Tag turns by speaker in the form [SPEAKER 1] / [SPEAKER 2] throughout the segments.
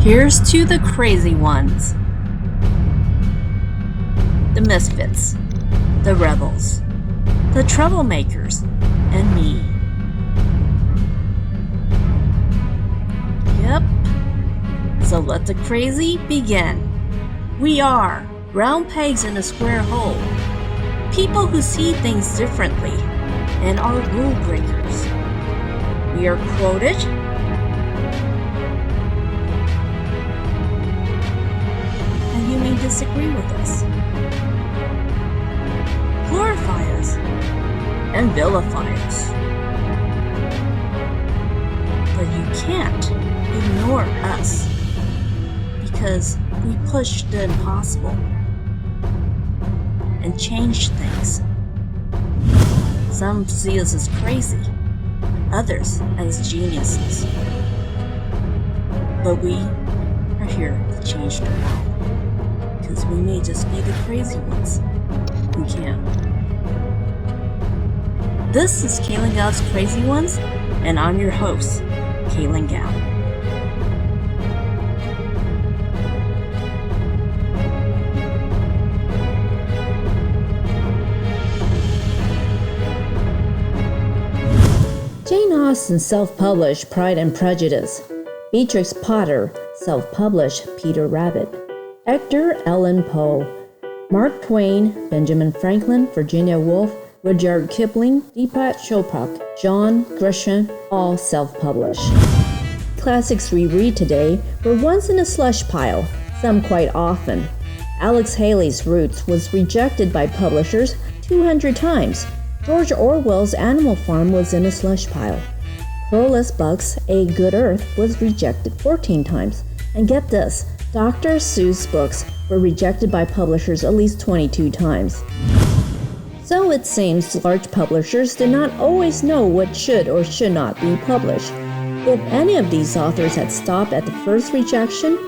[SPEAKER 1] Here's to the crazy ones, the misfits, the rebels, the troublemakers, and me. Yep. So let the crazy begin. We are round pegs in a square hole. People who see things differently and are rule breakers. We are quoted, and you may disagree with us, glorify us, and vilify us. But you can't ignore us because we push the impossible and change things. Some see us as crazy, others as geniuses. But we are here to change the world, because we may just be the crazy ones. We can. This is Kailin Gow's Crazy Ones, and I'm your host, Kailin Gow. Jane Austen self-published Pride and Prejudice. Beatrix Potter self-published Peter Rabbit. Edgar Allan Poe. Mark Twain, Benjamin Franklin, Virginia Woolf, Rudyard Kipling, Deepak Chopra, John Grisham, all self-published. Classics we read today were once in a slush pile, some quite often. Alex Haley's Roots was rejected by publishers 200 times. George Orwell's Animal Farm was in a slush pile. Pearl's Buck's A Good Earth was rejected 14 times. And get this, Dr. Seuss books were rejected by publishers at least 22 times. So it seems large publishers do not always know what should or should not be published. If any of these authors had stopped at the first rejection,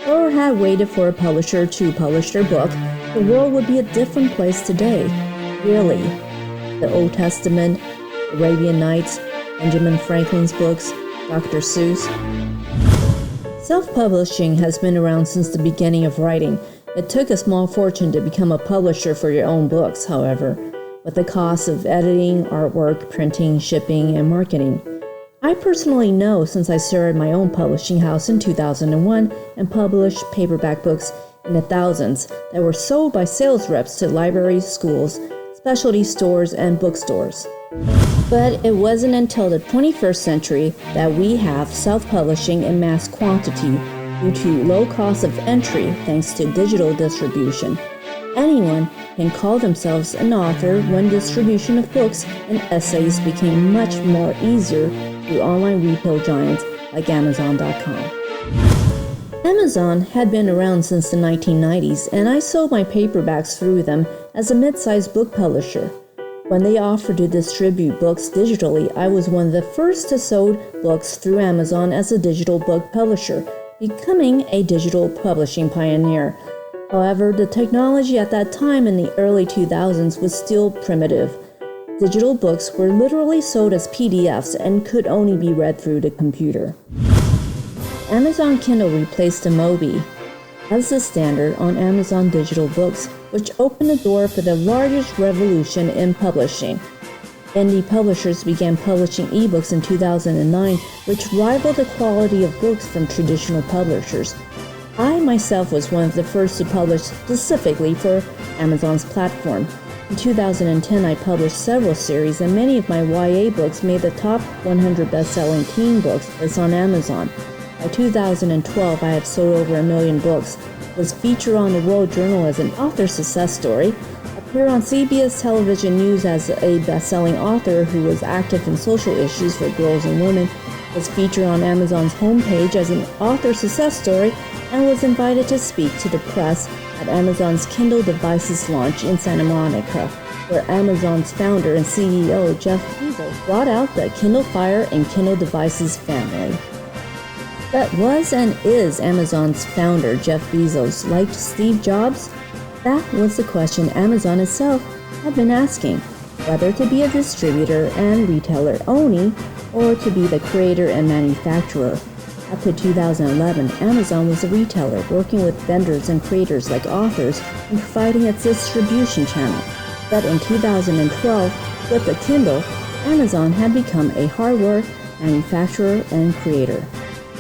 [SPEAKER 1] or had waited for a publisher to publish their book, the world would be a different place today. Really. The Old Testament, Arabian Nights, Benjamin Franklin's books, Dr. Seuss. Self-publishing has been around since the beginning of writing. It took a small fortune to become a publisher for your own books, however, with the cost of editing, artwork, printing, shipping, and marketing. I personally know, since I started my own publishing house in 2001 and published paperback books in the thousands that were sold by sales reps to libraries, schools, specialty stores, and bookstores. But it wasn't until the 21st century that we have self-publishing in mass quantity due to low cost of entry thanks to digital distribution. Anyone can call themselves an author when distribution of books and essays became much more easier through online retail giants like Amazon.com. Amazon had been around since the 1990s, and I sold my paperbacks through them as a mid-sized book publisher. When they offered to distribute books digitally, I was one of the first to sell books through Amazon as a digital book publisher, becoming a digital publishing pioneer. However, the technology at that time in the early 2000s was still primitive. Digital books were literally sold as PDFs and could only be read through the computer. Amazon Kindle replaced the Mobi as the standard on Amazon digital books, which opened the door for the largest revolution in publishing. Indie publishers began publishing ebooks in 2009, which rivaled the quality of books from traditional publishers. I myself was one of the first to publish specifically for Amazon's platform. In 2010, I published several series, and many of my YA books made the top 100 best-selling teen books list on Amazon. By 2012, I had sold over 1 million books, was featured on the World Journal as an author success story, appeared on CBS television news as a best-selling author who was active in social issues for girls and women, was featured on Amazon's homepage as an author success story, and was invited to speak to the press at Amazon's Kindle Devices launch in Santa Monica, where Amazon's founder and CEO Jeff Bezos brought out the Kindle Fire and Kindle Devices family. But was and is Amazon's founder Jeff Bezos like Steve Jobs? That was the question Amazon itself had been asking, whether to be a distributor and retailer only, or to be the creator and manufacturer. Up to 2011, Amazon was a retailer working with vendors and creators like authors and providing its distribution channel. But in 2012, with the Kindle, Amazon had become a hardware manufacturer and creator.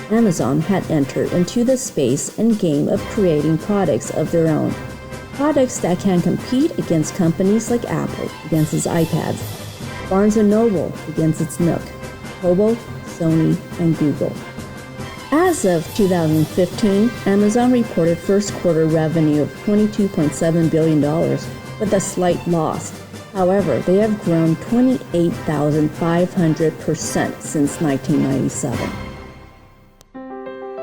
[SPEAKER 1] Amazon had entered into the space and game of creating products of their own. Products that can compete against companies like Apple against its iPads, Barnes & Noble against its Nook, Kobo, Sony, and Google. As of 2015, Amazon reported first quarter revenue of $22.7 billion with a slight loss. However, they have grown 28,500% since 1997.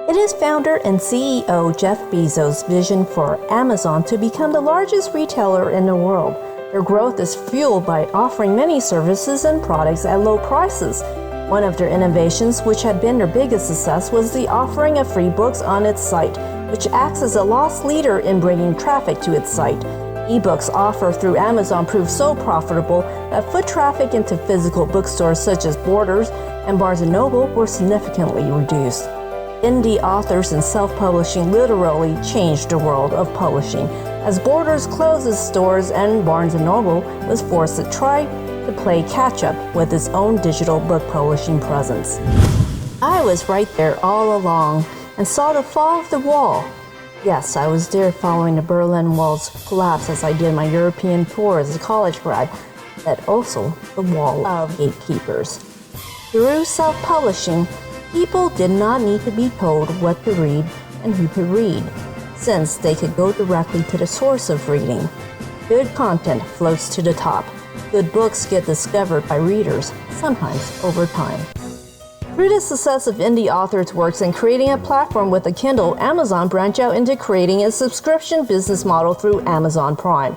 [SPEAKER 1] It is founder and CEO Jeff Bezos' vision for Amazon to become the largest retailer in the world. Their growth is fueled by offering many services and products at low prices. One of their innovations, which had been their biggest success, was the offering of free books on its site, which acts as a loss leader in bringing traffic to its site. Ebooks offered through Amazon proved so profitable that foot traffic into physical bookstores such as Borders and Barnes & Noble were significantly reduced. Indie authors and self-publishing literally changed the world of publishing, as Borders closed its stores and Barnes & Noble was forced to try to play catch-up with its own digital book publishing presence. I was right there all along and saw the fall of the wall. Yes, I was there following the Berlin Wall's collapse as I did my European tour as a college grad, but also the wall of gatekeepers. Through self-publishing, people did not need to be told what to read and who to read, since they could go directly to the source of reading. Good content floats to the top. Good books get discovered by readers, sometimes over time. Through the success of indie authors' works and creating a platform with a Kindle, Amazon branched out into creating a subscription business model through Amazon Prime.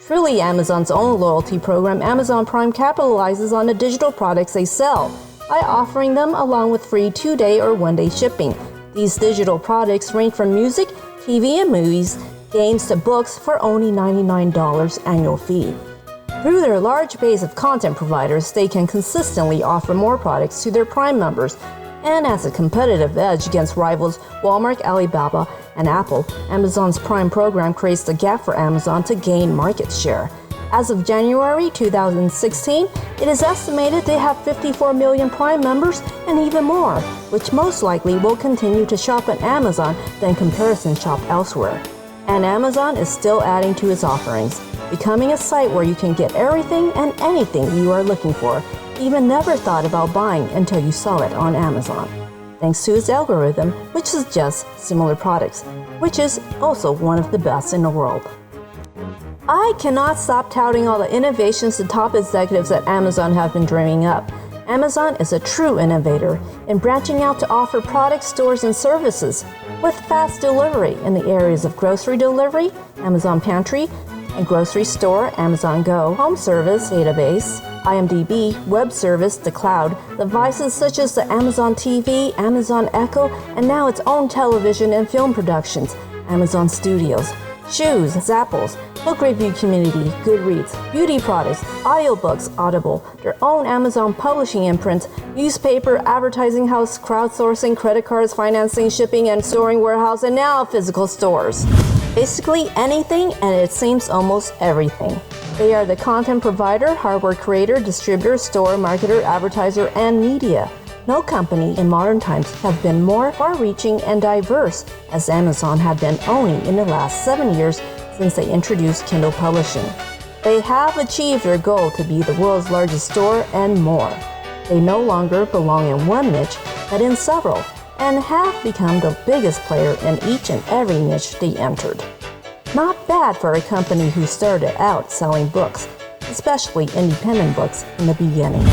[SPEAKER 1] Truly Amazon's own loyalty program, Amazon Prime capitalizes on the digital products they sell by offering them along with free 2-day or 1-day shipping. These digital products range from music, TV and movies, games to books for only $99 annual fee. Through their large base of content providers, they can consistently offer more products to their Prime members. And as a competitive edge against rivals Walmart, Alibaba, and Apple, Amazon's Prime program creates the gap for Amazon to gain market share. As of January 2016, it is estimated they have 54 million Prime members and even more, which most likely will continue to shop at Amazon than comparison shop elsewhere. And Amazon is still adding to its offerings, becoming a site where you can get everything and anything you are looking for, even never thought about buying until you saw it on Amazon, thanks to its algorithm, which suggests similar products, which is also one of the best in the world. I cannot stop touting all the innovations the top executives at Amazon have been dreaming up. Amazon is a true innovator in branching out to offer products, stores, and services with fast delivery in the areas of grocery delivery, Amazon Pantry, and grocery store, Amazon Go, home service, database, IMDb, web service, the cloud, devices such as the Amazon TV, Amazon Echo, and now its own television and film productions, Amazon Studios, shoes, Zappos, book review community, Goodreads, beauty products, audiobooks, Audible, their own Amazon publishing imprint, newspaper, advertising house, crowdsourcing, credit cards, financing, shipping, and storing warehouse, and now physical stores. Basically anything, and it seems almost everything. They are the content provider, hardware creator, distributor, store, marketer, advertiser, and media. No company in modern times have been more far-reaching and diverse as Amazon have been owning in the last 7 years since they introduced Kindle publishing. They have achieved their goal to be the world's largest store and more. They no longer belong in one niche, but in several, and have become the biggest player in each and every niche they entered. Not bad for a company who started out selling books, especially independent books in the beginning.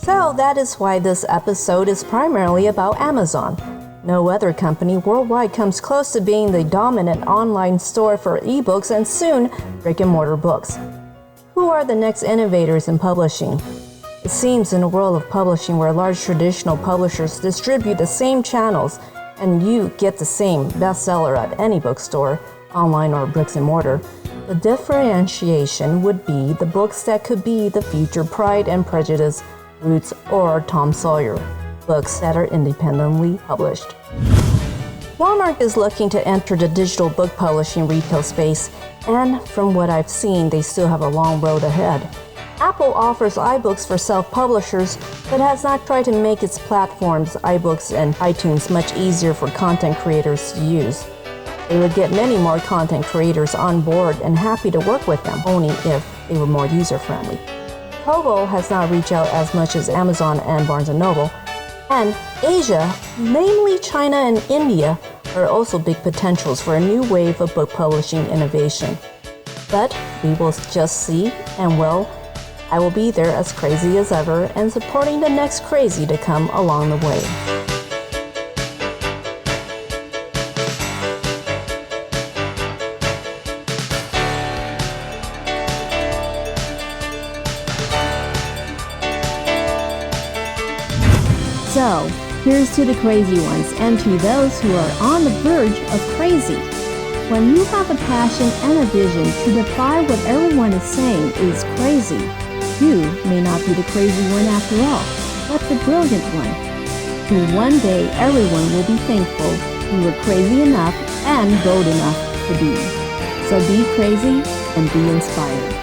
[SPEAKER 1] So that is why this episode is primarily about Amazon. No other company worldwide comes close to being the dominant online store for ebooks and soon brick-and-mortar books. Who are the next innovators in publishing? It seems in a world of publishing where large traditional publishers distribute the same channels and you get the same bestseller at any bookstore, online or bricks and mortar, the differentiation would be the books that could be the future Pride and Prejudice, Roots, or Tom Sawyer. books that are independently published. Walmart is looking to enter the digital book publishing retail space, and from what I've seen, they still have a long road ahead. Apple offers iBooks for self-publishers, but has not tried to make its platforms, iBooks and iTunes, much easier for content creators to use. They would get many more content creators on board and happy to work with them, only if they were more user-friendly. Kobo has not reached out as much as Amazon and Barnes & Noble, and Asia, namely China and India, are also big potentials for a new wave of book publishing innovation. But we will just see, and well, I will be there as crazy as ever and supporting the next crazy to come along the way. So, here's to the crazy ones and to those who are on the verge of crazy. When you have a passion and a vision to defy what everyone is saying is crazy, you may not be the crazy one after all, but the brilliant one, who one day everyone will be thankful you were crazy enough and bold enough to be. So be crazy and be inspired.